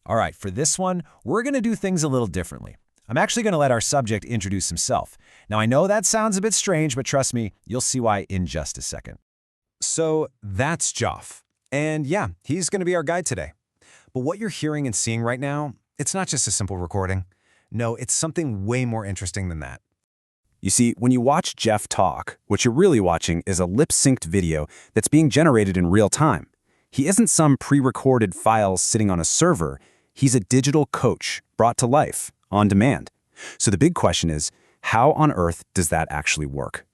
All right, for this one, we're going to do things a little differently. I'm actually going to let our subject introduce himself. Now, I know that sounds a bit strange, but trust me, you'll see why in just a second. So that's Joff. And yeah, he's going to be our guide today. But what you're hearing and seeing right now, it's not just a simple recording. No, it's something way more interesting than that. You see, when you watch Jeff talk, what you're really watching is a lip-synced video that's being generated in real time. He isn't some pre-recorded file sitting on a server. He's a digital coach brought to life, on demand. So the big question is, how on earth does that actually work?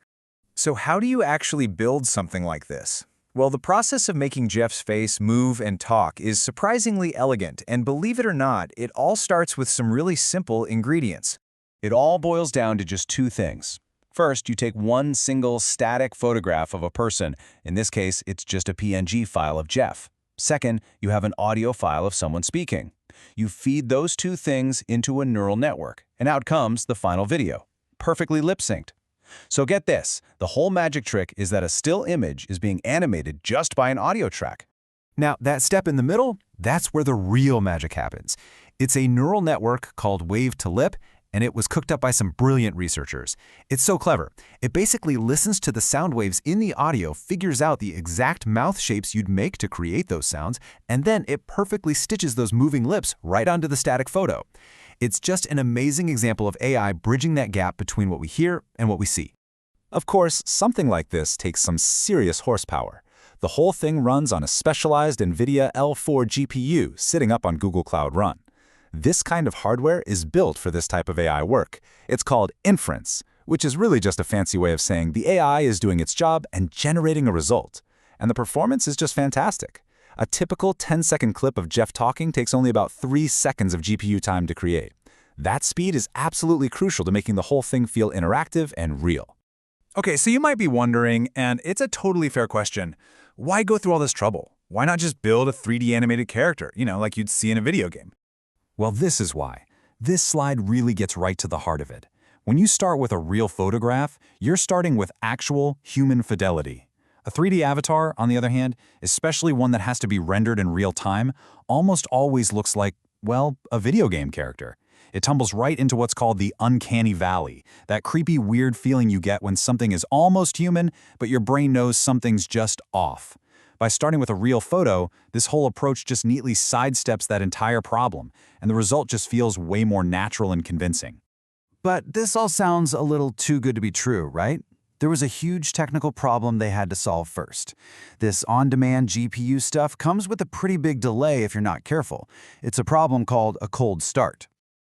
So how do you actually build something like this? Well, the process of making Jeff's face move and talk is surprisingly elegant, and believe it or not, it all starts with some really simple ingredients. It all boils down to just two things. First, you take one single static photograph of a person. In this case, it's just a PNG file of Jeff. Second, you have an audio file of someone speaking. You feed those two things into a neural network, and out comes the final video, perfectly lip-synced. So get this, the whole magic trick is that a still image is being animated just by an audio track. Now, that step in the middle, that's where the real magic happens. It's a neural network called Wave2Lip, and it was cooked up by some brilliant researchers. It's so clever. It basically listens to the sound waves in the audio, figures out the exact mouth shapes you'd make to create those sounds, and then it perfectly stitches those moving lips right onto the static photo. It's just an amazing example of AI bridging that gap between what we hear and what we see. Of course, something like this takes some serious horsepower. The whole thing runs on a specialized NVIDIA L4 GPU sitting up on Google Cloud Run. This kind of hardware is built for this type of AI work. It's called inference, which is really just a fancy way of saying the AI is doing its job and generating a result. And the performance is just fantastic. A typical 10-second clip of Jeff talking takes only about 3 seconds of GPU time to create. That speed is absolutely crucial to making the whole thing feel interactive and real. Okay, so you might be wondering, and it's a totally fair question, why go through all this trouble? Why not just build a 3D animated character, like you'd see in a video game? Well, this is why. This slide really gets right to the heart of it. When you start with a real photograph, you're starting with actual human fidelity. A 3D avatar, on the other hand, especially one that has to be rendered in real time, almost always looks like, well, a video game character. It tumbles right into what's called the uncanny valley, that creepy, weird feeling you get when something is almost human, but your brain knows something's just off. By starting with a real photo, this whole approach just neatly sidesteps that entire problem, and the result just feels way more natural and convincing. But this all sounds a little too good to be true, right? There was a huge technical problem they had to solve first. This on-demand GPU stuff comes with a pretty big delay if you're not careful. It's a problem called a cold start.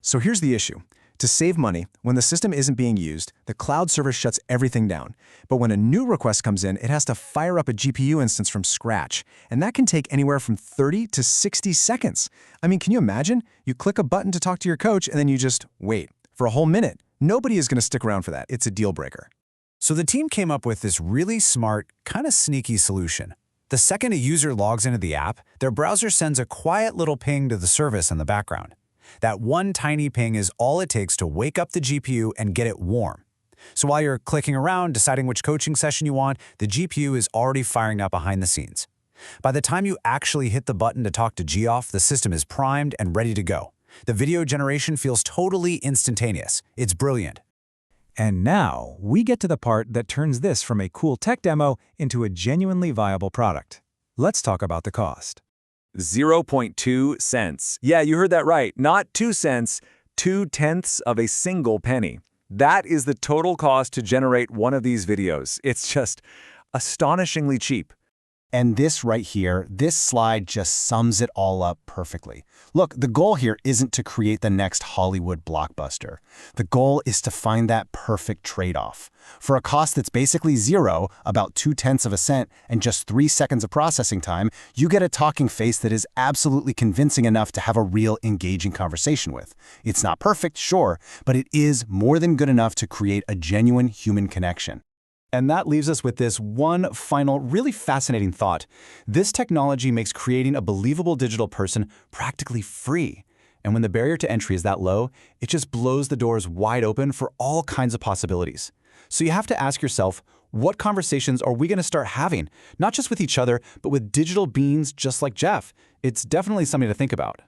So here's the issue. To save money, when the system isn't being used, the cloud service shuts everything down. But when a new request comes in, it has to fire up a GPU instance from scratch. And that can take anywhere from 30 to 60 seconds. I mean, can you imagine? You click a button to talk to your coach, and then you just wait for a whole minute. Nobody is going to stick around for that. It's a deal breaker. So the team came up with this really smart, kind of sneaky solution. The second a user logs into the app, their browser sends a quiet little ping to the service in the background. That one tiny ping is all it takes to wake up the GPU and get it warm. So while you're clicking around, deciding which coaching session you want, the GPU is already firing up behind the scenes. By the time you actually hit the button to talk to Geoff, the system is primed and ready to go. The video generation feels totally instantaneous. It's brilliant. And now, we get to the part that turns this from a cool tech demo into a genuinely viable product. Let's talk about the cost. 0.2 cents. Yeah, you heard that right. Not 2 cents, 0.2 of a single penny. That is the total cost to generate one of these videos. It's just astonishingly cheap. And this right here, this slide just sums it all up perfectly. Look, the goal here isn't to create the next Hollywood blockbuster. The goal is to find that perfect trade-off. For a cost that's basically zero, about 0.2 of a cent, and just 3 seconds of processing time, you get a talking face that is absolutely convincing enough to have a real engaging conversation with. It's not perfect, sure, but it is more than good enough to create a genuine human connection. And that leaves us with this one final, really fascinating thought. This technology makes creating a believable digital person practically free. And when the barrier to entry is that low, it just blows the doors wide open for all kinds of possibilities. So you have to ask yourself, what conversations are we going to start having? Not just with each other, but with digital beings just like Jeff. It's definitely something to think about.